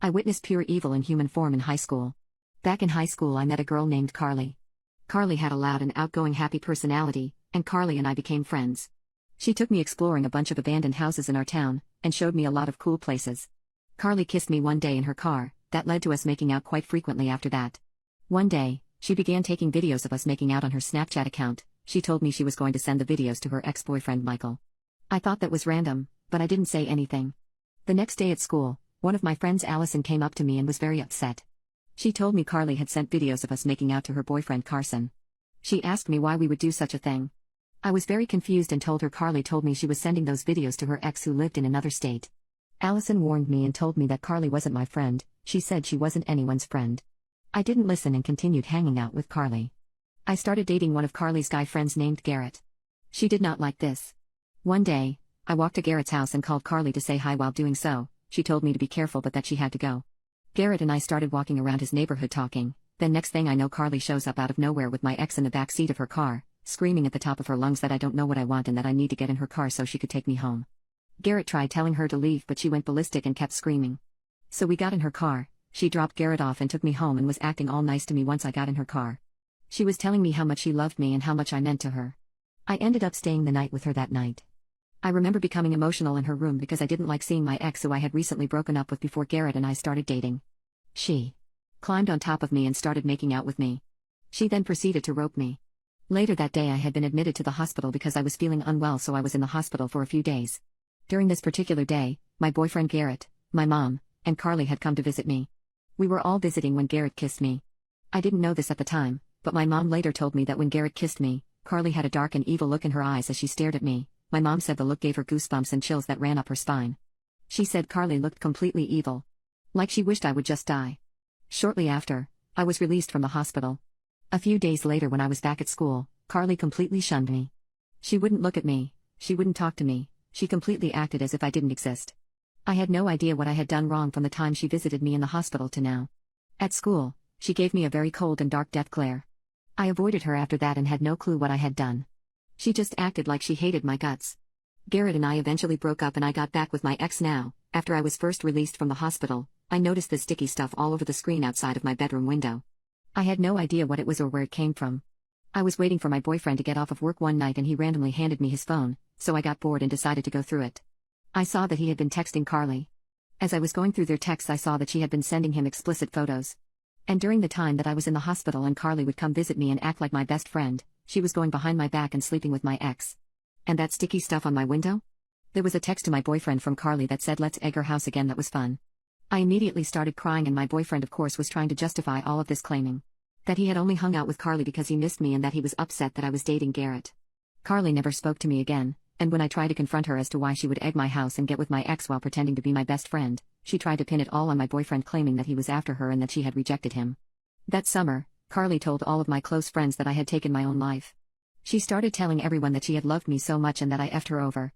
I witnessed pure evil in human form in high school. Back in high school I met a girl named Carly. Carly had a loud and outgoing happy personality, and Carly and I became friends. She took me exploring a bunch of abandoned houses in our town, and showed me a lot of cool places. Carly kissed me one day in her car, that led to us making out quite frequently after that. One day, she began taking videos of us making out on her Snapchat account. She told me she was going to send the videos to her ex-boyfriend Michael. I thought that was random, but I didn't say anything. The next day at school, one of my friends Allison came up to me and was very upset. She told me Carly had sent videos of us making out to her boyfriend Carson. She asked me why we would do such a thing. I was very confused and told her Carly told me she was sending those videos to her ex who lived in another state. Allison warned me and told me that Carly wasn't my friend. She said she wasn't anyone's friend. I didn't listen and continued hanging out with Carly. I started dating one of Carly's guy friends named Garrett. She did not like this. One day, I walked to Garrett's house and called Carly to say hi. While doing so, she told me to be careful but that she had to go. Garrett and I started walking around his neighborhood talking. Then next thing I know, Carly shows up out of nowhere with my ex in the back seat of her car, screaming at the top of her lungs that I don't know what I want and that I need to get in her car so she could take me home. Garrett tried telling her to leave but she went ballistic and kept screaming. So we got in her car, she dropped Garrett off and took me home and was acting all nice to me once I got in her car. She was telling me how much she loved me and how much I meant to her. I ended up staying the night with her that night. I remember becoming emotional in her room because I didn't like seeing my ex who I had recently broken up with before Garrett and I started dating. She climbed on top of me and started making out with me. She then proceeded to rope me. Later that day I had been admitted to the hospital because I was feeling unwell, so I was in the hospital for a few days. During this particular day, my boyfriend Garrett, my mom, and Carly had come to visit me. We were all visiting when Garrett kissed me. I didn't know this at the time, but my mom later told me that when Garrett kissed me, Carly had a dark and evil look in her eyes as she stared at me. My mom said the look gave her goosebumps and chills that ran up her spine. She said Carly looked completely evil. Like she wished I would just die. Shortly after, I was released from the hospital. A few days later when I was back at school, Carly completely shunned me. She wouldn't look at me, she wouldn't talk to me, she completely acted as if I didn't exist. I had no idea what I had done wrong from the time she visited me in the hospital to now. At school, she gave me a very cold and dark death glare. I avoided her after that and had no clue what I had done. She just acted like she hated my guts. Garrett and I eventually broke up and I got back with my ex now. After I was first released from the hospital, I noticed this sticky stuff all over the screen outside of my bedroom window. I had no idea what it was or where it came from. I was waiting for my boyfriend to get off of work one night and he randomly handed me his phone, so I got bored and decided to go through it. I saw that he had been texting Carly. As I was going through their texts I saw that she had been sending him explicit photos. And during the time that I was in the hospital and Carly would come visit me and act like my best friend, she was going behind my back and sleeping with my ex. And that sticky stuff on my window? There was a text to my boyfriend from Carly that said, "Let's egg her house again, that was fun." I immediately started crying and my boyfriend of course was trying to justify all of this, claiming that he had only hung out with Carly because he missed me and that he was upset that I was dating Garrett. Carly never spoke to me again, and when I tried to confront her as to why she would egg my house and get with my ex while pretending to be my best friend, she tried to pin it all on my boyfriend, claiming that he was after her and that she had rejected him. That summer, Carly told all of my close friends that I had taken my own life. She started telling everyone that she had loved me so much and that I effed her over.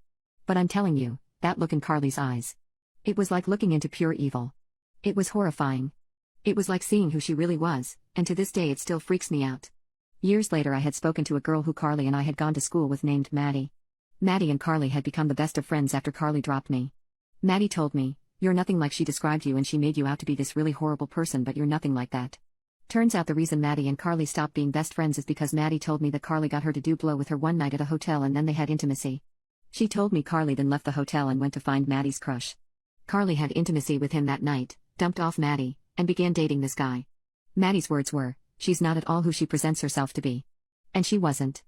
But I'm telling you, that look in Carly's eyes. It was like looking into pure evil. It was horrifying. It was like seeing who she really was, and to this day it still freaks me out. Years later I had spoken to a girl who Carly and I had gone to school with named Maddie. Maddie and Carly had become the best of friends after Carly dropped me. Maddie told me, "You're nothing like she described you and she made you out to be this really horrible person, but you're nothing like that." Turns out the reason Maddie and Carly stopped being best friends is because Maddie told me that Carly got her to do blow with her one night at a hotel and then they had intimacy. She told me Carly then left the hotel and went to find Maddie's crush. Carly had intimacy with him that night, dumped off Maddie, and began dating this guy. Maddie's words were, "She's not at all who she presents herself to be." And she wasn't.